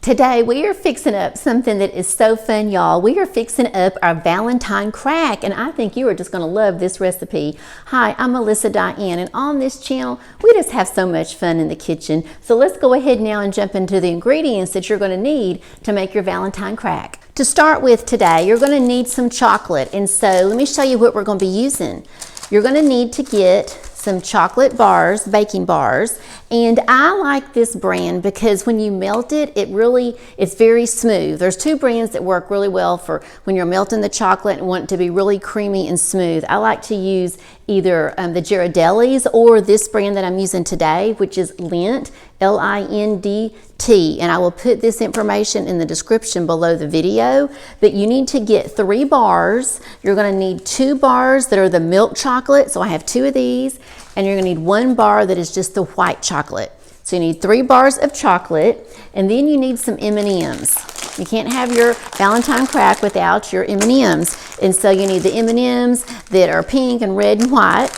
Today we are fixing up something that is so fun, y'all. We are fixing up our Valentine Crack, and I think you are just going to love this recipe. Hi, I'm Melissa Diane, and on this channel we just have so much fun in the kitchen. So let's go ahead now and jump into the ingredients that you're going to need to make your Valentine Crack. To start with today, you're going to need some chocolate, and so let me show you what we're going to be using. You're going to need to get some chocolate bars, baking bars, and I like this brand because when you melt it, it's very smooth. There's two brands that work really well for when you're melting the chocolate and want it to be really creamy and smooth. I like to use either the Ghirardelli's or this brand that I'm using today, which is Lindt, L-I-N-D-T, and I will put this information in the description below the video. But you need to get 3 bars. You're going to need 2 bars that are the milk chocolate, so I have 2 of these, and you're going to need 1 bar that is just the white chocolate. So you need 3 bars of chocolate, and then you need some M&Ms. You can't have your Valentine Crack without your M&Ms, and so you need the M&Ms that are pink and red and white,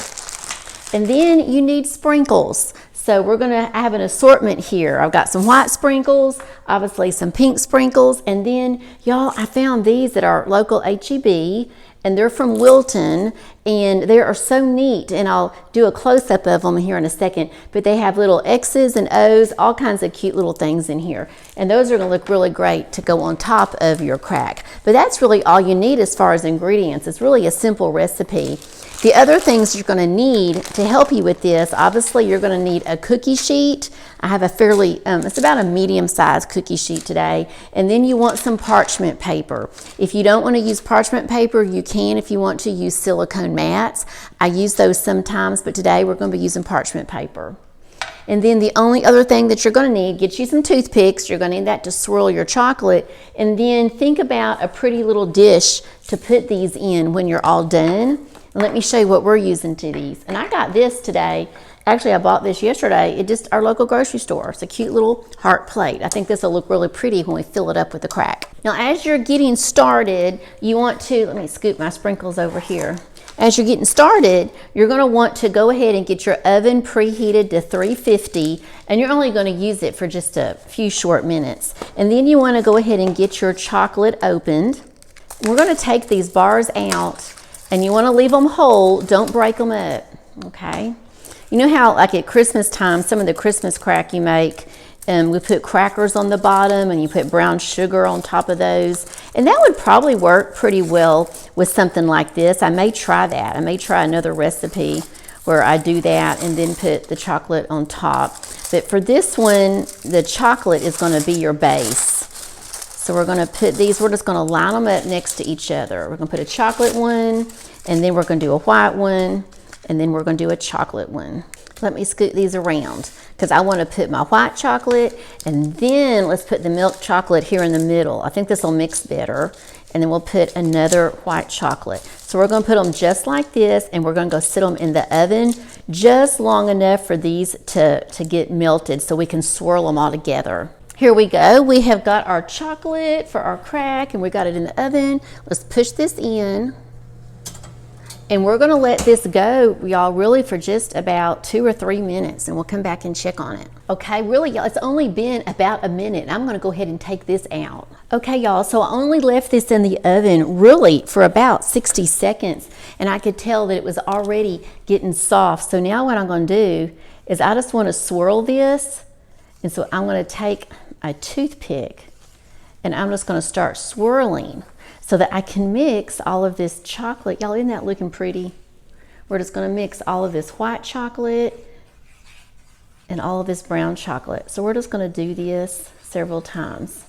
and then you need sprinkles. So we're going to have an assortment here. I've got some white sprinkles, obviously some pink sprinkles, and then y'all, I found these that are local H-E-B, and they're from Wilton, and they are so neat, and I'll do a close-up of them here in a second, but they have little X's and O's, all kinds of cute little things in here, and those are going to look really great to go on top of your crack. But that's really all you need as far as ingredients. It's really a simple recipe. The other things you're going to need to help you with this, obviously you're going to need a cookie sheet. I have a fairly, it's about a medium-sized cookie sheet today. And then you want some parchment paper. If you don't want to use parchment paper, you can if you want to use silicone mats. I use those sometimes, but today we're going to be using parchment paper. And then the only other thing that you're going to need, get you some toothpicks. You're going to need that to swirl your chocolate. And then think about a pretty little dish to put these in when you're all done. And let me show you what we're using to these. And I got this today. Actually, I bought this yesterday at just our local grocery store. It's a cute little heart plate. I think this will look really pretty when we fill it up with the crack. Now, as you're getting started, you want to, let me scoop my sprinkles over here. As you're getting started, you're going to want to go ahead and get your oven preheated to 350, and you're only going to use it for just a few short minutes. And then you want to go ahead and get your chocolate opened. We're going to take these bars out, and you want to leave them whole. Don't break them up, okay? You know how, like at Christmas time, some of the Christmas crack you make, we put crackers on the bottom and you put brown sugar on top of those. And that would probably work pretty well with something like this. I may try that. I may try another recipe where I do that and then put the chocolate on top. But for this one, the chocolate is going to be your base. So we're going to put these, we're just going to line them up next to each other. We're going to put a chocolate one, and then we're going to do a white one, and then we're going to do a chocolate one. Let me scoot these around because I want to put my white chocolate, and then let's put the milk chocolate here in the middle. I think this will mix better. And then we'll put another white chocolate. So we're going to put them just like this, and we're going to go sit them in the oven just long enough for these to get melted so we can swirl them all together. Here we go. We have got our chocolate for our crack, and we got it in the oven. Let's push this in. And we're going to let this go, y'all, really for just about 2 or 3 minutes, and we'll come back and check on it. Okay, really, y'all, it's only been about a minute. I'm going to go ahead and take this out. Okay, y'all, so I only left this in the oven really for about 60 seconds, and I could tell that it was already getting soft. So now what I'm going to do is I just want to swirl this, and so I'm going to take a toothpick, and I'm just going to start swirling so that I can mix all of this chocolate. Y'all, isn't that looking pretty? We're just going to mix all of this white chocolate and all of this brown chocolate. So we're just going to do this several times.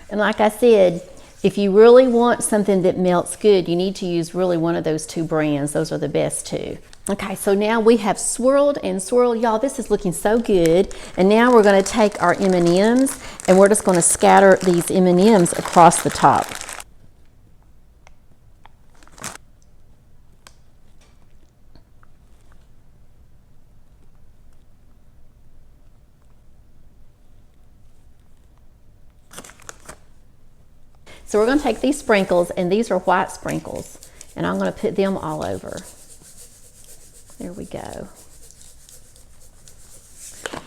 And like I said, if you really want something that melts good, you need to use really one of those 2 brands. Those are the best 2. Okay, so now we have swirled and swirled. Y'all, this is looking so good. And now we're going to take our M&Ms, and we're just going to scatter these M&Ms across the top. So we're going to take these sprinkles, and these are white sprinkles, and I'm going to put them all over. There we go.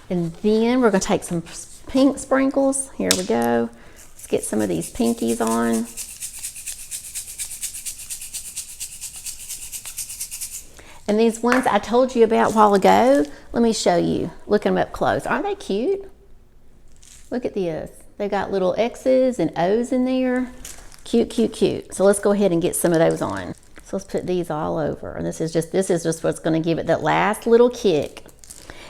And then we're going to take some pink sprinkles. Here we go. Let's get some of these pinkies on. And these ones I told you about a while ago, let me show you. Look them up close. Aren't they cute? Look at this. They got little X's and O's in there. Cute, cute, cute. So let's go ahead and get some of those on. So let's put these all over. And this is just what's gonna give it that last little kick.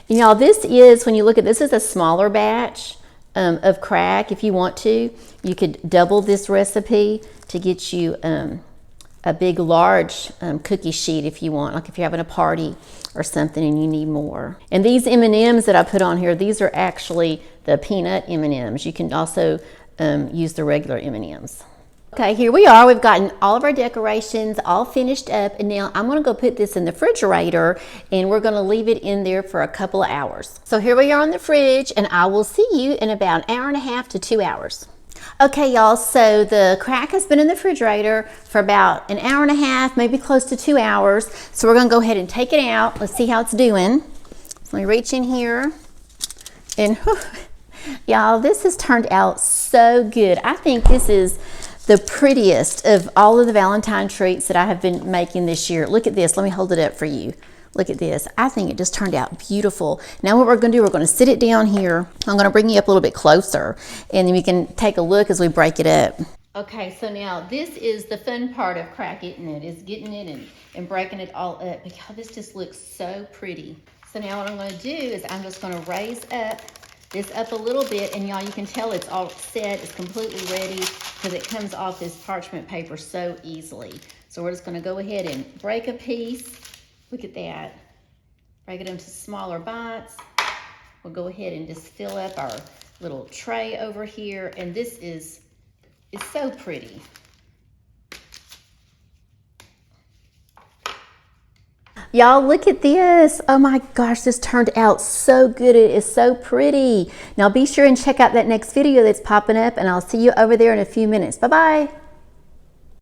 And y'all, this is, when you look at this, is a smaller batch of crack. If you want to, you could double this recipe to get you a big, large cookie sheet if you want, like if you're having a party or something and you need more. And these M&Ms that I put on here, these are actually the peanut M&Ms. You can also use the regular M&Ms. Okay, here we are. We've gotten all of our decorations all finished up, and now I'm gonna go put this in the refrigerator and we're gonna leave it in there for a couple of hours. So here we are in the fridge, and I will see you in about an hour and a half to 2 hours. Okay, y'all, so the crack has been in the refrigerator for about an hour and a half, maybe close to 2 hours. So we're gonna go ahead and take it out. Let's see how it's doing. So let me reach in here and y'all, this has turned out so good. I think this is the prettiest of all of the Valentine treats that I have been making this year. Look at this, let me hold it up for you. Look at this. I think it just turned out beautiful. Now what we're gonna do, we're gonna sit it down here. I'm gonna bring you up a little bit closer and then we can take a look as we break it up. Okay, so now this is the fun part of crack, isn't it? Is getting it and breaking it all up, because this just looks so pretty. So now what I'm gonna do is I'm just gonna raise this up a little bit, and y'all, you can tell it's all set, it's completely ready, because it comes off this parchment paper so easily. So we're just gonna go ahead and break a piece. Look at that. Break it into smaller bites. We'll go ahead and just fill up our little tray over here, and this is so pretty. Y'all, look at this. Oh my gosh, this turned out so good. It is so pretty. Now be sure and check out that next video that's popping up, and I'll see you over there in a few minutes. Bye-bye.